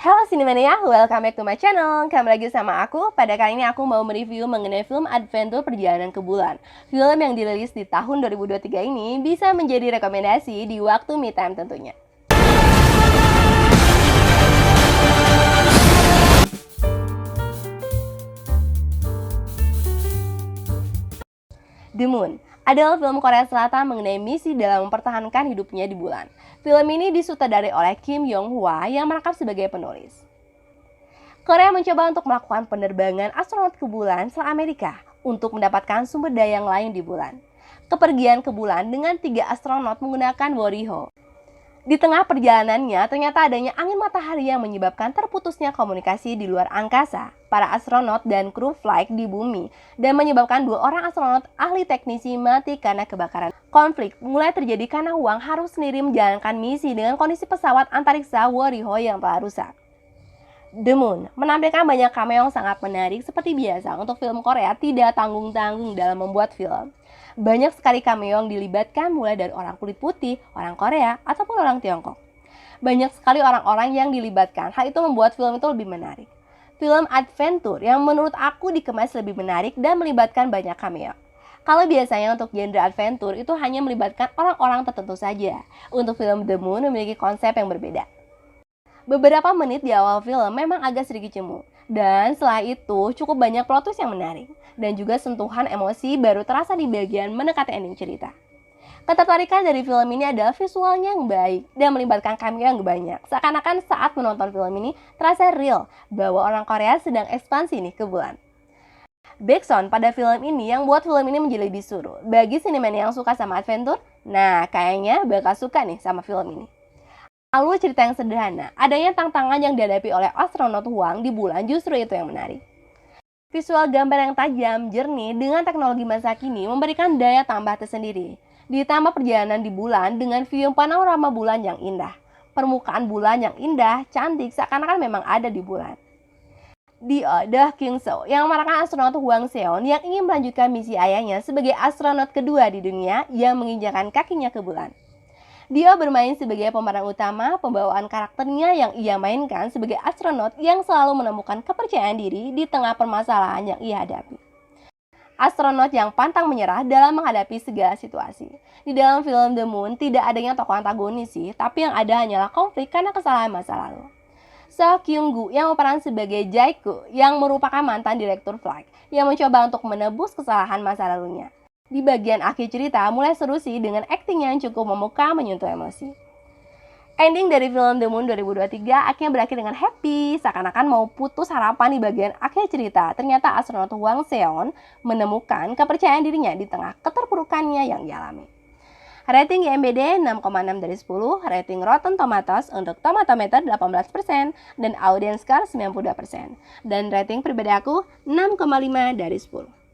Halo Cinemania, welcome back to my channel. Kembali lagi sama aku. Pada kali ini aku mau mereview mengenai film Adventure Perjalanan ke Bulan. Film yang dirilis di tahun 2023 ini bisa menjadi rekomendasi di waktu me time tentunya. The Moon adalah film Korea Selatan mengenai misi dalam mempertahankan hidupnya di bulan. Film ini disutradarai oleh Kim Yong-hwa yang merangkap sebagai penulis. Korea mencoba untuk melakukan penerbangan astronot ke bulan setelah Amerika untuk mendapatkan sumber daya yang lain di bulan. Kepergian ke bulan dengan 3 astronot menggunakan Woriho. Di tengah perjalanannya, ternyata adanya angin matahari yang menyebabkan terputusnya komunikasi di luar angkasa para astronot dan kru flight di bumi dan menyebabkan 2 orang astronot ahli teknisi mati karena kebakaran. Konflik mulai terjadi karena Hwang harus sendiri menjalankan misi dengan kondisi pesawat antariksa Woriho yang telah rusak. The Moon menampilkan banyak cameo yang sangat menarik. Seperti biasa, untuk film Korea tidak tanggung-tanggung dalam membuat film. Banyak sekali cameo yang dilibatkan mulai dari orang kulit putih, orang Korea, ataupun orang Tiongkok. Banyak sekali orang-orang yang dilibatkan. Hal itu membuat film itu lebih menarik. Film adventure yang menurut aku dikemas lebih menarik dan melibatkan banyak cameo. Kalau biasanya untuk genre adventure itu hanya melibatkan orang-orang tertentu saja. Untuk film The Moon memiliki konsep yang berbeda. Beberapa menit di awal film memang agak sedikit jemu, dan setelah itu cukup banyak plot twist yang menarik, dan juga sentuhan emosi baru terasa di bagian mendekati ending cerita. Ketertarikan dari film ini adalah visualnya yang baik dan melibatkan cameo yang banyak. Seakan-akan saat menonton film ini terasa real bahwa orang Korea sedang ekspansi nih ke bulan. Backsound pada film ini yang buat film ini menjadi lebih seru. Bagi seniman yang suka sama adventure, nah kayaknya bakal suka nih sama film ini. Alur cerita yang sederhana, adanya tantangan yang dihadapi oleh astronot Hwang di bulan justru itu yang menarik. Visual gambar yang tajam, jernih dengan teknologi masa kini memberikan daya tambah tersendiri. Ditambah perjalanan di bulan dengan view panorama bulan yang indah. Permukaan bulan yang indah, cantik, seakan-akan memang ada di bulan. Dio The King So yang merupakan astronot Hwang Seon yang ingin melanjutkan misi ayahnya sebagai astronot kedua di dunia yang menginjakan kakinya ke bulan. Dio bermain sebagai pemeran utama, pembawaan karakternya yang ia mainkan sebagai astronot yang selalu menemukan kepercayaan diri di tengah permasalahan yang ia hadapi. Astronot yang pantang menyerah dalam menghadapi segala situasi. Di dalam film The Moon tidak adanya tokoh antagonis sih, tapi yang ada hanyalah konflik karena kesalahan masa lalu. Seo Kyung-gu yang berperan sebagai Jae-ku yang merupakan mantan direktur flight yang mencoba untuk menebus kesalahan masa lalunya. Di bagian akhir cerita mulai seru sih dengan akting yang cukup memukau menyentuh emosi. Ending dari film The Moon 2023 akhirnya berakhir dengan happy, seakan-akan mau putus harapan di bagian akhir cerita. Ternyata astronot Hwang Seon menemukan kepercayaan dirinya di tengah keterpurukannya yang dialami. Rating IMDb 6,6 dari 10, rating Rotten Tomatoes untuk Tomatometer 18% dan Audience Score 92%. Dan rating pribadi aku 6,5 dari 10.